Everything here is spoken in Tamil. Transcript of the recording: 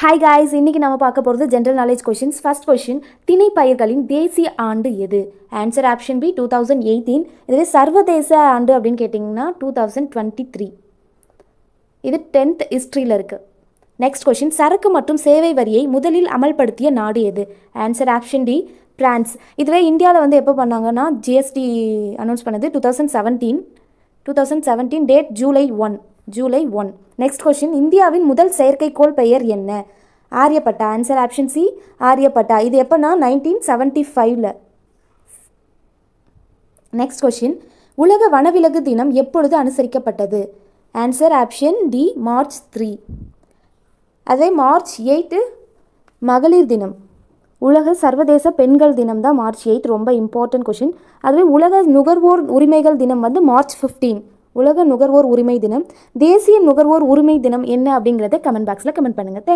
ஹாய் காய்ஸ், இன்றைக்கி நம்ம பார்க்க போகிறது general knowledge questions. First question, திணை பயிர்களின் தேசிய ஆண்டு எது? Answer option B 2018. இதுவே சர்வதேச ஆண்டு அப்படின்னு கேட்டிங்கன்னா 2023. இது 10th ஹிஸ்ட்ரியில் இருக்குது. நெக்ஸ்ட் கொஷின், சரக்கு மற்றும் சேவை வரியை முதலில் அமல்படுத்திய நாடு எது? Answer option D France. இதுவே இந்தியாவில் எப்போ பண்ணாங்கன்னா ஜிஎஸ்டி அனௌன்ஸ் பண்ணது 2017 டேட் ஜூலை 1. நெக்ஸ்ட் கொஷின், இந்தியாவின் முதல் செயற்கைக்கோள் பெயர் என்ன? Aryabhata. Answer option C Aryabhata. இது எப்போனா 1975. நெக்ஸ்ட் கொஷின், உலக வனவிலங்கு தினம் எப்பொழுது அனுசரிக்கப்பட்டது? Answer option D March 3. அதே மார்ச் 8 மகளிர் தினம். உலக சர்வதேச பெண்கள் தினம் தான் மார்ச் 8. ரொம்ப இம்பார்ட்டன்ட் கொஷின். அதுவே உலக நுகர்வோர் உரிமைகள் தினம் மார்ச் 15. உலக நுகர்வோர் உரிமை தினம். தேசிய நுகர்வோர் உரிமை தினம் என்ன அப்படிங்கிறத கமெண்ட் பாக்ஸில் கமெண்ட் பண்ணுங்கள்.